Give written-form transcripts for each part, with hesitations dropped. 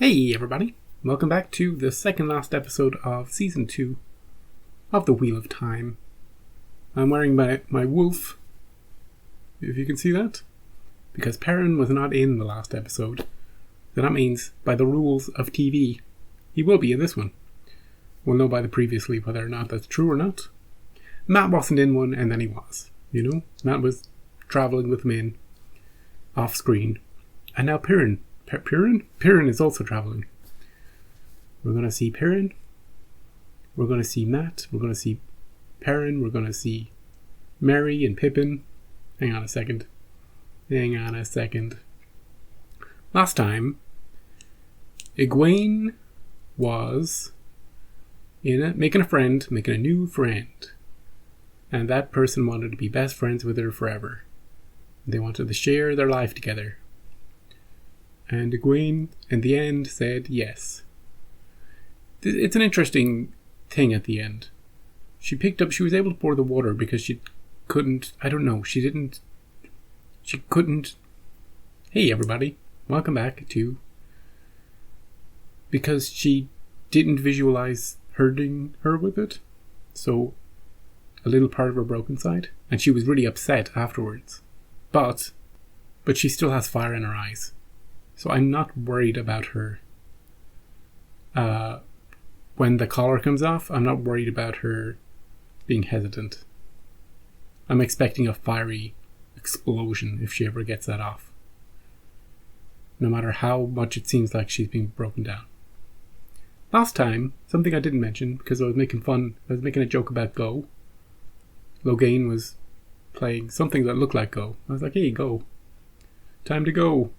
Hey everybody, welcome back to the second last episode of Season 2 of The Wheel of Time. I'm wearing my wolf, if you can see that, because Perrin was not in the last episode. So that means, by the rules of TV, he will be in this one. We'll know by the previously whether or not that's true or not. Matt wasn't in one, and then he was. Matt was travelling with Min off screen. And now Perrin is also travelling. We're going to see Perrin. We're going to see Matt. We're going to see Perrin. We're going to see Merry and Pippin. Hang on a second. Last time, Egwene was making a new friend. And that person wanted to be best friends with her forever. They wanted to share their life together. And Egwene, in the end, said yes. It's an interesting thing at the end. She was able to pour the water because she couldn't. Hey everybody, welcome back to. Because she didn't visualize hurting her with it. So, a little part of her broke inside. And she was really upset afterwards. But she still has fire in her eyes. So I'm not worried about her. When the collar comes off, I'm not worried about her being hesitant. I'm expecting a fiery explosion if she ever gets that off. No matter how much it seems like she's being broken down. Last time, something I didn't mention because I was making a joke about Go. Logain was playing something that looked like Go. I was like, hey, Go. Time to go.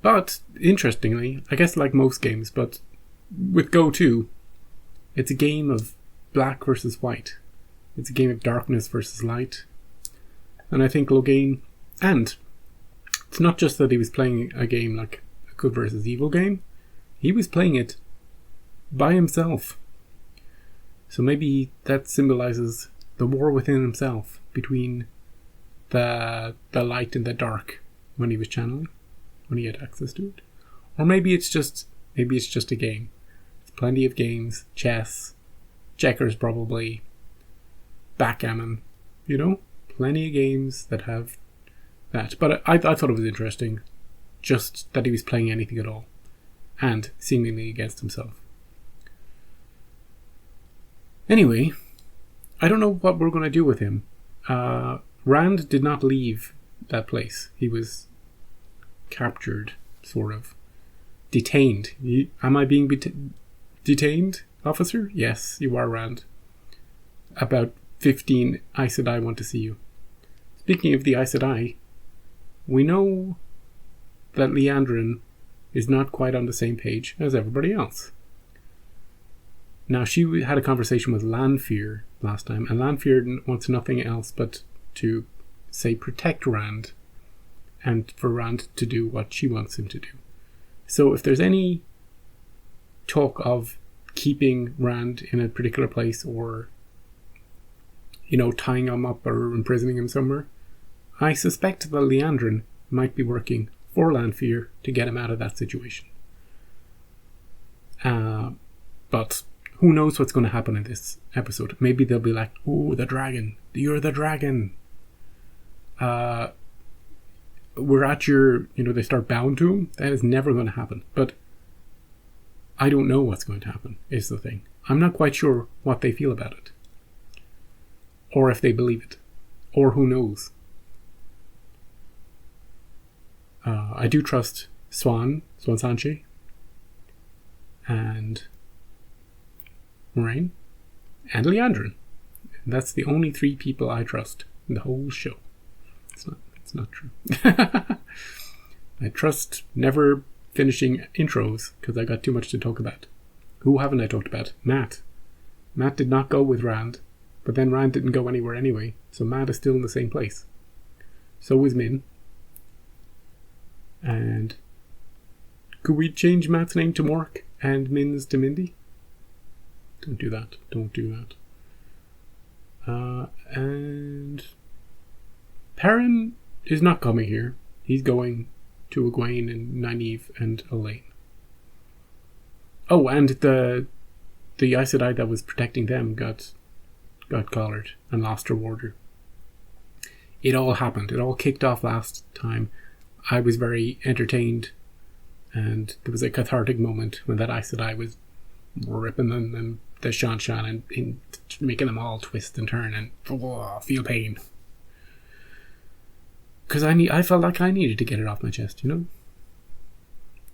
But, interestingly, I guess like most games, but with Go 2, it's a game of black versus white. It's a game of darkness versus light. And I think Logain, and it's not just that he was playing a game like a good versus evil game, he was playing it by himself. So maybe that symbolizes the war within himself, between the light and the dark when he was channeling. When he had access to it. Or maybe it's just a game. There's plenty of games, chess, checkers probably, backgammon, plenty of games that have that. But I thought it was interesting, just that he was playing anything at all, and seemingly against himself. Anyway, I don't know what we're going to do with him. Rand did not leave that place. He was captured, sort of. Detained. Am I being detained, officer? Yes, you are, Rand. About 15 Aes Sedai want to see you. Speaking of the Aes Sedai, we know that Liandrin is not quite on the same page as everybody else. Now, she had a conversation with Lanfear last time, and Lanfear wants nothing else but to, say, protect Rand, and for Rand to do what she wants him to do. So if there's any talk of keeping Rand in a particular place or, tying him up or imprisoning him somewhere, I suspect that Liandrin might be working for Lanfear to get him out of that situation. But who knows what's going to happen in this episode. Maybe they'll be like, oh, the dragon. You're the dragon. We're at your, they start bowing to him. That is never going to happen. But I don't know what's going to happen, is the thing. I'm not quite sure what they feel about it. Or if they believe it. Or who knows. I do trust Swan Sanche, and Moraine, and Liandrin. And that's the only 3 people I trust in the whole show. It's not true. I trust never finishing intros because I got too much to talk about. Who haven't I talked about? Matt. Matt did not go with Rand, but then Rand didn't go anywhere anyway, so Matt is still in the same place. So is Min. And could we change Matt's name to Mork and Min's to Mindy? Don't do that. And Perrin is not coming here. He's going to Egwene and Nynaeve and Elaine. Oh, and the Aes Sedai that was protecting them got collared and lost her warder. It all happened. It all kicked off last time. I was very entertained, and there was a cathartic moment when that Aes Sedai was ripping them and the Shan and making them all twist and turn and feel pain. Because I felt like I needed to get it off my chest, you know?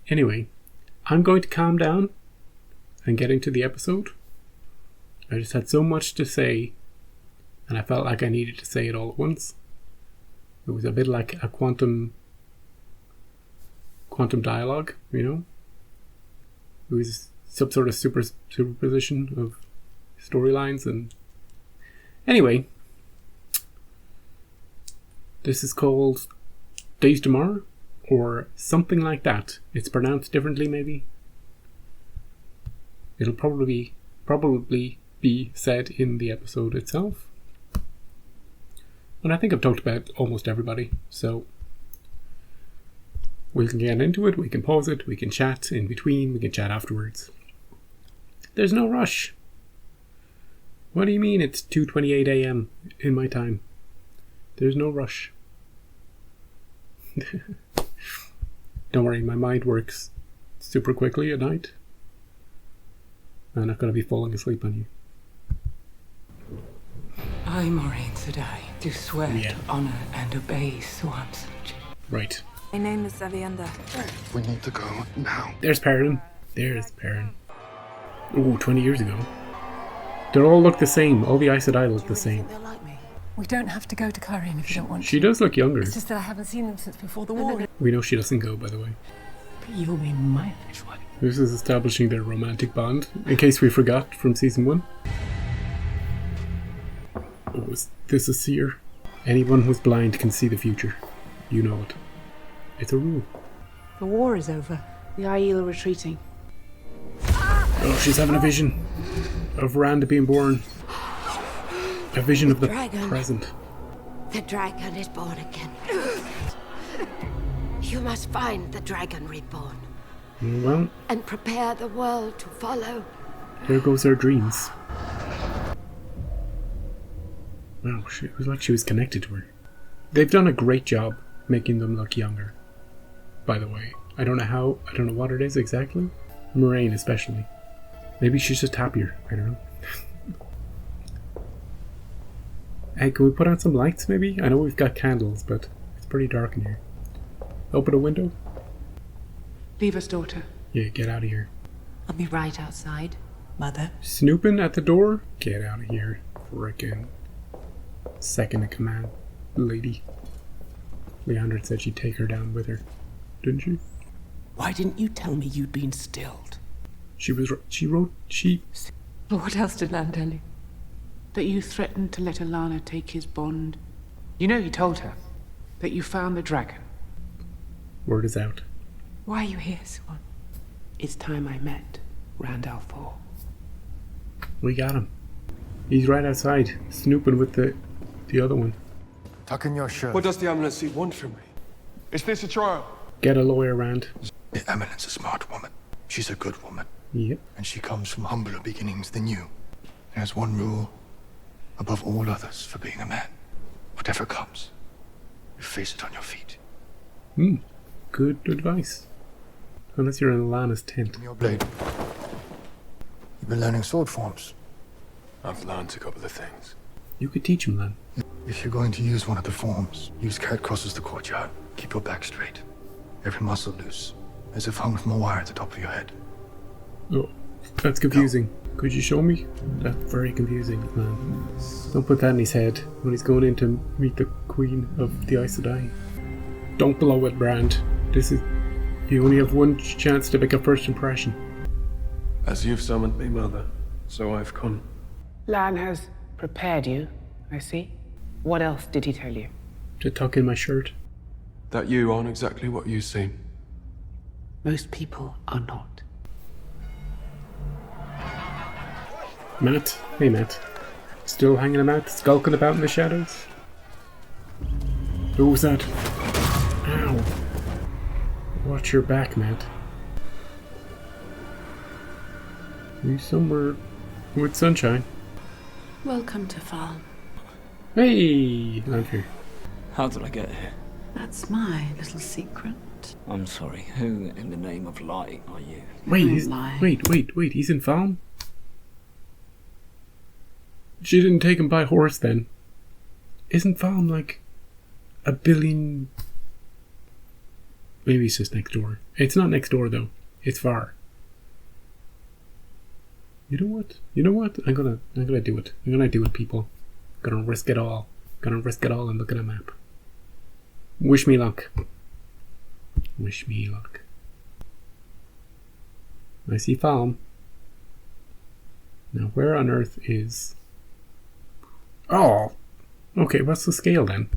Anyway, I'm going to calm down and get into the episode. I just had so much to say, and I felt like I needed to say it all at once. It was a bit like a quantum dialogue, you know? It was some sort of superposition of storylines. And anyway, this is called Dae'mar, or something like that. It's pronounced differently, maybe. It'll probably be said in the episode itself. And I think I've talked about almost everybody, so we can get into it, we can pause it, we can chat in between, we can chat afterwards. There's no rush. What do you mean it's 2:28 a.m. in my time? There's no rush. Don't worry, my mind works super quickly at night. I'm not going to be falling asleep on you. I, Moraine Sedai, do swear to honour and obey Swan Such. Right. My name is Avienda. We need to go now. There's Perrin. Ooh, 20 years ago. They all look the same. All the Aes Sedai look the same. They'll like me. We don't have to go to Karian if you don't want to. She does look younger. It's just that I haven't seen them since before the war. We know she doesn't go, by the way. But you'll be my first wife. This is establishing their romantic bond, in case we forgot from season 1. Oh, is this a seer? Anyone who's blind can see the future. You know it. It's a rule. The war is over. The Aiel are retreating. Oh, she's having a vision of Rand being born. A vision of the present. The dragon is born again. You must find the dragon reborn. Well, and prepare the world to follow. There goes her dreams. Wow, it was like she was connected to her. They've done a great job making them look younger. By the way, I don't know what it is exactly. Moraine especially. Maybe she's just happier. I don't know. Hey, can we put on some lights maybe? I know we've got candles, but it's pretty dark in here. Open a window? Leave us, daughter. Yeah, get out of here. I'll be right outside. Mother. Snooping at the door? Get out of here. Frickin' second in command lady. Leandra said she'd take her down with her. Didn't she? Why didn't you tell me you'd been stilled? She wrote. What else did Lan tell you? That you threatened to let Alana take his bond. You know you told her that you found the dragon. Word is out. Why are you here, Swan? It's time I met Randall Fall. We got him. He's right outside, snooping with the other one. Tuck in your shirt. What does the Eminency want from me? Is this a trial? Get a lawyer, Rand. The Eminence is a smart woman. She's a good woman. Yep. And she comes from humbler beginnings than you. There's one rule above all others for being a man. Whatever comes, you face it on your feet. Good advice. Unless you're in Alana's tent. In your blade. You've been learning sword forms. I've learned a couple of things. You could teach him, Lan. If you're going to use one of the forms, use cat crosses the courtyard. Keep your back straight. Every muscle loose, as if hung from a wire at the top of your head. Oh, that's confusing. No. Could you show me? That's very confusing, man. Don't put that in his head when he's going in to meet the Queen of the Aes Sedai. Don't blow it, Brand. You only have one chance to make a first impression. As you've summoned me, Mother, so I've come. Lan has prepared you, I see. What else did he tell you? To tuck in my shirt. That you aren't exactly what you seem. Most people are not. Matt? Hey, Matt. Still hanging about, skulking about in the shadows? Who was that? Ow. Watch your back, Matt. He's somewhere with sunshine. Welcome to farm. Hey, I'm here. How did I get here? That's my little secret. I'm sorry, who in the name of light are you? Wait, lie. wait, he's in farm? She didn't take him by horse then. Isn't farm like a billion... Maybe it's just next door. It's not next door though. It's far. You know what? You know what? I'm gonna do it. I'm gonna do it, people. Gonna risk it all. Gonna risk it all and look at a map. Wish me luck. Wish me luck. I see farm. Now where on earth is... Oh! Okay, what's the scale then?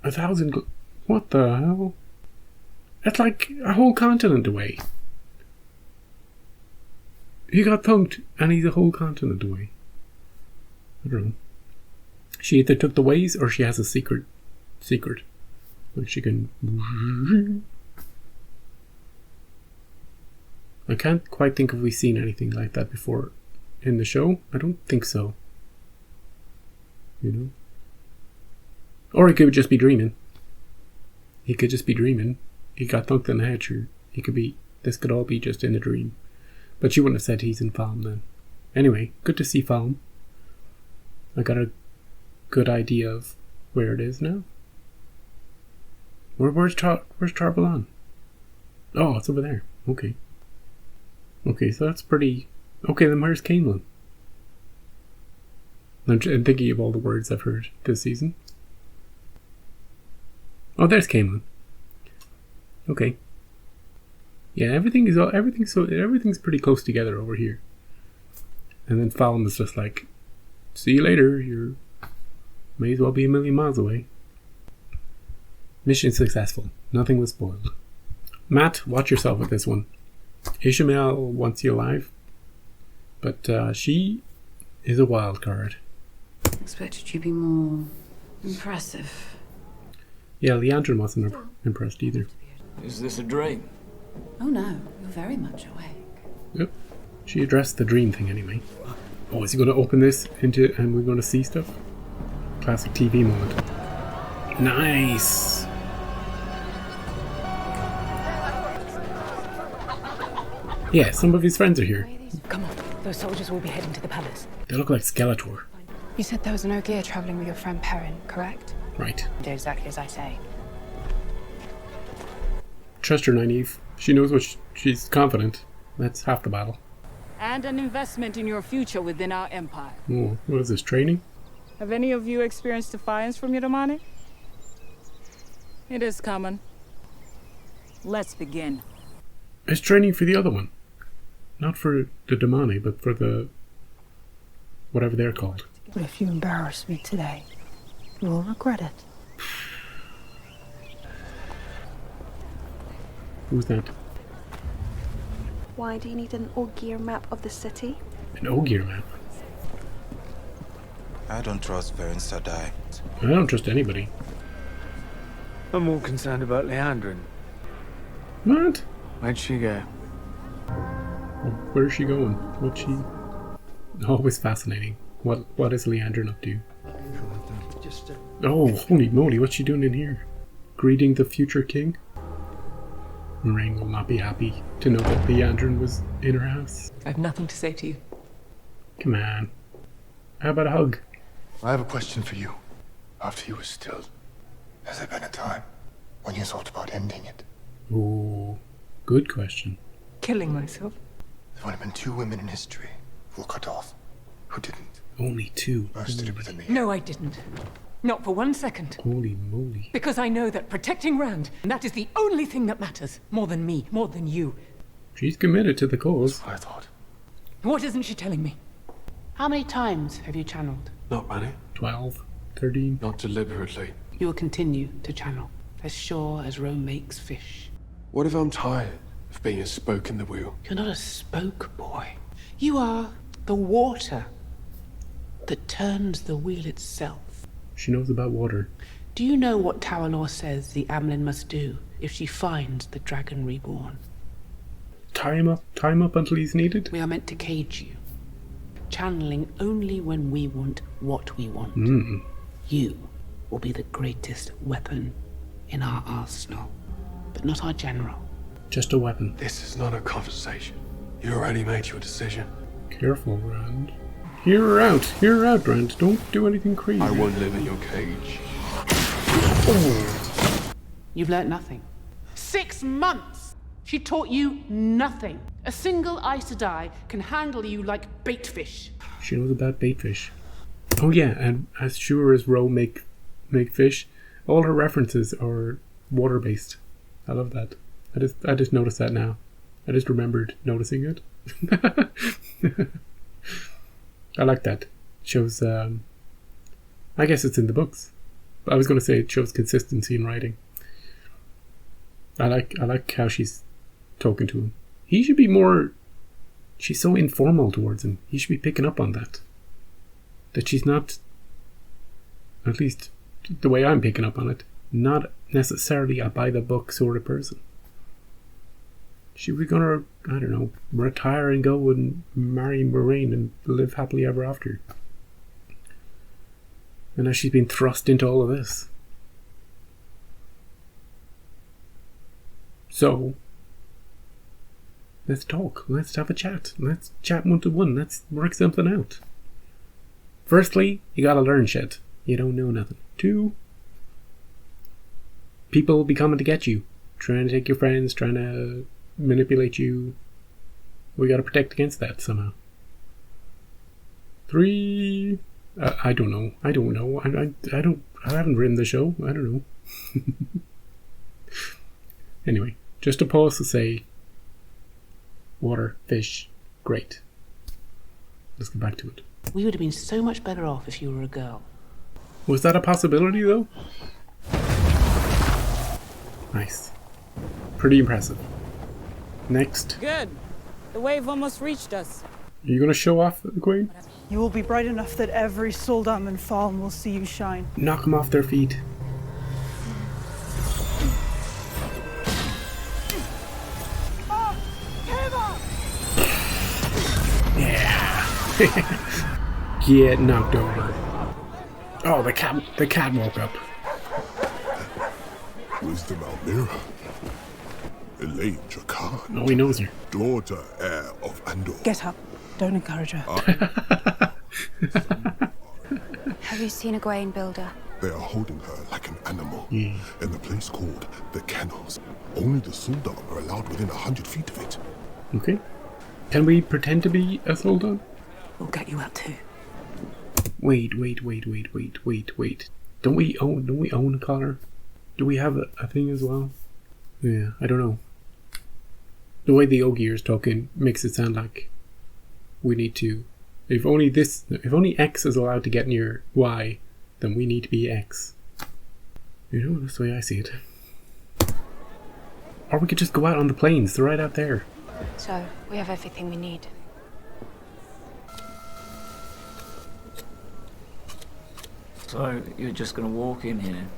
1,000... What the hell? That's like a whole continent away. He got punked and he's a whole continent away. I don't know. She either took the ways or she has a secret. Like she can... I can't quite think if we've seen anything like that before in the show. I don't think so. You know? Or he could just be dreaming. He could just be dreaming. He got thunked in the head, sure. He could be... This could all be just in a dream. But you wouldn't have said he's in farm then. Anyway, good to see farm. I got a good idea of where it is now. Where's Tarvalon? Oh, it's over there. Okay. Okay, so that's pretty... Okay, then where's Camelin? I'm thinking of all the words I've heard this season. Oh, there's Camelin. Okay. Yeah, everything's pretty close together over here. And then Fallon is just like, see you later. You may as well be a million miles away. Mission successful. Nothing was spoiled. Matt, watch yourself with this one. Ishmael wants you alive, but she is a wild card. Expected you to be more impressive. Yeah, Leandrin wasn't impressed either. Is this a dream? Oh no, you're very much awake. Yep. She addressed the dream thing anyway. Oh, is he going to open this into and we're going to see stuff? Classic TV moment. Nice! Yeah, some of his friends are here. Come on, those soldiers will be heading to the palace. They look like Skeletor. You said there was an Ogier traveling with your friend Perrin, correct? Right. Do exactly as I say. Trust her, Nynaeve. She knows what she's confident. That's half the battle. And an investment in your future within our empire. Oh, what is this, training? Have any of you experienced defiance from your demonic? It is common. Let's begin. It's training for the other one. Not for the demonic, but for the... whatever they're called. But if you embarrass me today, you'll regret it. Who's that? Why do you need an Ogier map of the city? An Ogier map? I don't trust Perrin Sadai. I don't trust anybody. I'm more concerned about Leandrin. What? Where'd she go? Where's she going? What's she... Always fascinating. What is Leandrin up to? Oh, holy moly, what's she doing in here? Greeting the future king? Moraine will not be happy to know that Leandrin was in her house. I have nothing to say to you. Come on. How about a hug? I have a question for you. After he was stilled, has there been a time when you thought about ending it? Oh, good question. Killing myself? There's only been 2 women in history who were cut off. Who didn't? Only 2. Most did it within the year. No, I didn't. Not for 1 second. Holy moly. Because I know that protecting Rand, that is the only thing that matters. More than me, more than you. She's committed to the cause. That's what I thought. What isn't she telling me? How many times have you channeled? Not many. 12, 13. Not deliberately. You will continue to channel, as sure as Rome makes fish. What if I'm tired of being a spoke in the wheel? You're not a spoke, boy. You are the water that turns the wheel itself. She knows about water. Do you know what Tower Law says the Amlin must do if she finds the Dragon Reborn? tie him up until he's needed? We are meant to cage you. Channeling only when we want what we want. You will be the greatest weapon in our arsenal, but not our general. Just a weapon. This is not a conversation. You already made your decision. Careful, Rand. Hear her out, Rand. Don't do anything crazy. I won't live in your cage. Oh. You've learnt nothing. 6 months! She taught you nothing. A single Aes Sedai can handle you like baitfish. She knows about baitfish. Oh yeah, and as sure as Ro make fish, all her references are water-based. I love that. I just noticed that now. I just remembered noticing it. I like that. It shows, I guess it's in the books. I was going to say it shows consistency in writing. I like how she's talking to him. He should be more... She's so informal towards him. He should be picking up on that. That she's not, at least the way I'm picking up on it, not necessarily a by-the-book sort of person. She was gonna, I don't know, retire and go and marry Moraine and live happily ever after. And now she's been thrust into all of this. So, let's talk. Let's have a chat. Let's chat one-to-one. Let's work something out. Firstly, you gotta learn shit. You don't know nothing. 2, people will be coming to get you. Trying to take your friends, trying to manipulate you. We gotta protect against that somehow. 3, I don't know. I haven't written the show. I don't know. Anyway, just a pause to say, water, fish, great. Let's get back to it. We would have been so much better off if you were a girl. Was that a possibility, though? Nice. Pretty impressive. Next. Good. The wave almost reached us. Are you going to show off, Queen? You will be bright enough that every Soldam and Falm will see you shine. Knock them off their feet. Yeah. Get knocked over. Oh, the cat woke up. Wisdom Almira. Elaine Drakan. Oh, he knows her. Daughter, heir of Andor. Get up. Don't encourage her. Have you seen Egwene, Builder? They are holding her like an animal in a place called the Kennels. Only the Soldam are allowed within 100 feet of it. Okay. Can we pretend to be a Soldan? We'll get you out too. Wait. Don't we own a collar? Do we have a thing as well? Yeah, I don't know. The way the Ogier is talking makes it sound like we need to... If only X is allowed to get near Y, then we need to be X. You know, that's the way I see it. Or we could just go out on the plains. They're right out there. So, we have everything we need. So, you're just gonna walk in here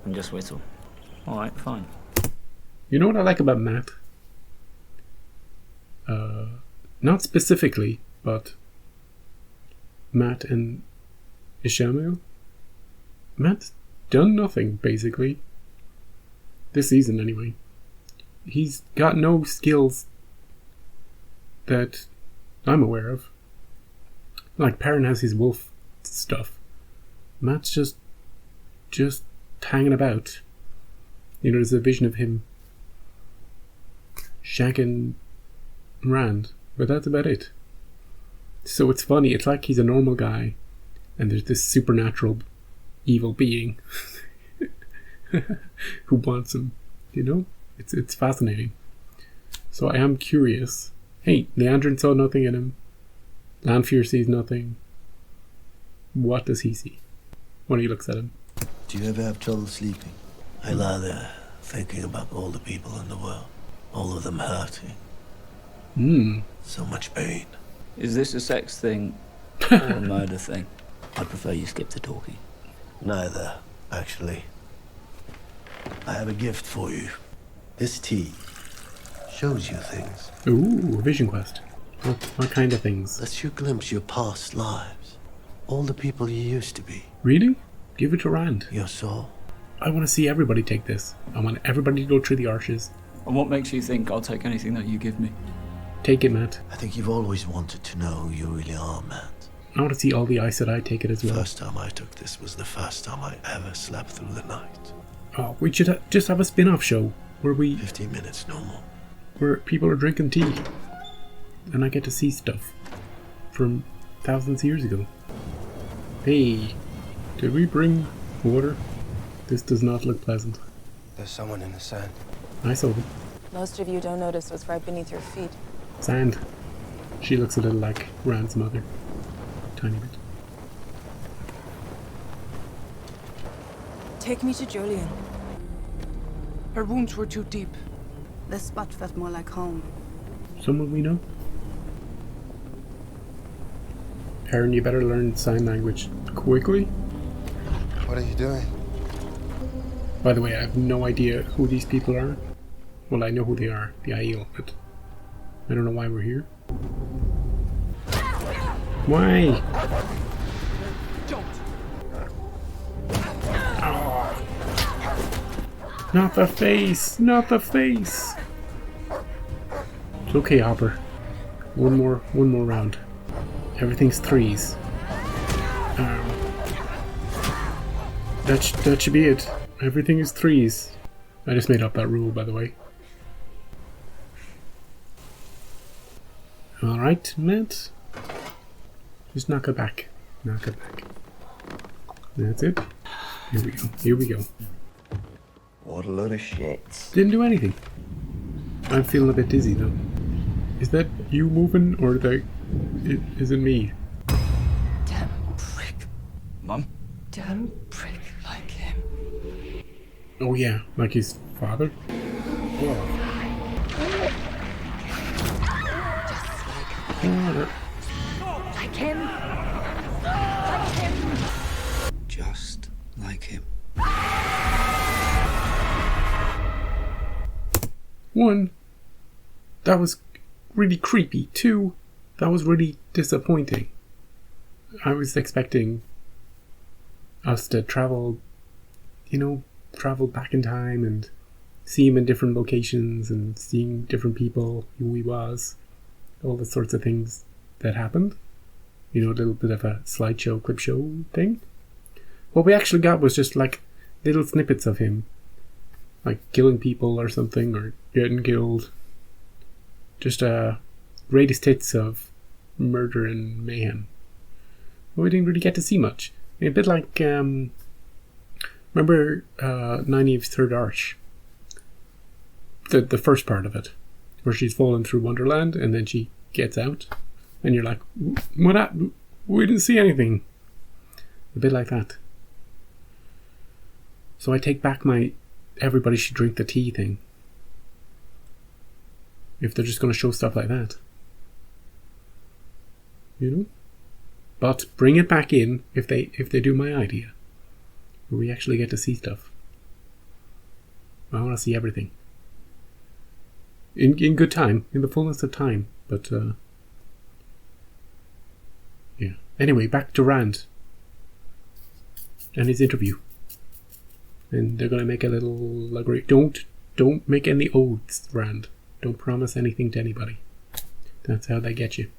and just whistle? Alright, fine. You know what I like about Matt? Not specifically, but Matt and Ishamu. Matt's done nothing, basically. This season, anyway. He's got no skills that I'm aware of. Like, Perrin has his wolf stuff. Matt's just hanging about. You know, there's a vision of him shagging Rand, but that's about it. So it's funny, it's like he's a normal guy, and there's this supernatural evil being who wants him, you know? It's fascinating. So I am curious. Hey, Leandrin saw nothing in him. Lanfear sees nothing. What does he see when he looks at him? Do you ever have trouble sleeping? I lie there thinking about all the people in the world. All of them hurting. So much pain. Is this a sex thing or a murder thing? I prefer you skip the talking. Neither, actually. I have a gift for you. This tea Shows you things. Ooh, a vision quest. What kind of things? Lets you glimpse your past lives. All the people you used to be. Really? Give it a Rand. Your soul. I want to see everybody take this. I want everybody to go through the arches. And what makes you think I'll take anything that you give me? Take it, Matt. I think you've always wanted to know who you really are, Matt. I want to see all the Aes Sedai take it as well. First time I took this was the first time I ever slept through the night. Oh, we should just have a spin-off show where 15 minutes, no more. Where people are drinking tea. And I get to see stuff from thousands of years ago. Hey, did we bring water? This does not look pleasant. There's someone in the sand. I saw them. Most of you don't notice what's right beneath your feet. Sand. She looks a little like Rand's mother. Tiny bit. Take me to Julian. Her wounds were too deep. This spot felt more like home. Someone we know? Perrin, you better learn sign language quickly. What are you doing? By the way, I have no idea who these people are. Well, I know who they are, the Aiel, but I don't know why we're here. Why? Don't. Oh. Not the face! Not the face! It's okay, Hopper. One more round. Everything's threes. That should be it. Everything is threes. I just made up that rule, by the way. Alright, Matt. Just knock it back. Knock it back. That's it. Here we go. Here we go. What a load of shit. Didn't do anything. I'm feeling a bit dizzy though. Is that you moving or is it me? Damn prick. Mum? Damn prick like him. Oh yeah, like his father? Whoa. Like him. Like him. Just like him. One, that was really creepy. Two, that was really disappointing. I was expecting us to travel back in time and see him in different locations and seeing different people, who he was, all the sorts of things that happened. A little bit of a slideshow, clip show thing. What we actually got was just like little snippets of him, like killing people or something, or getting killed. Just greatest hits of murder and mayhem. But we didn't really get to see much. A bit like, remember Nynaeve's Third Arch? The first part of it, where she's fallen through Wonderland and then she gets out, and you're like, what happened? We didn't see anything. A bit like that. So I take back my everybody should drink the tea thing. If they're just going to show stuff like that. But bring it back in if they do my idea. Where we actually get to see stuff. I want to see everything. In good time. In the fullness of time. But, yeah. Anyway, back to Rand. And his interview. And they're going to make a little agree. Don't make any oaths, Rand. Don't promise anything to anybody. That's how they get you.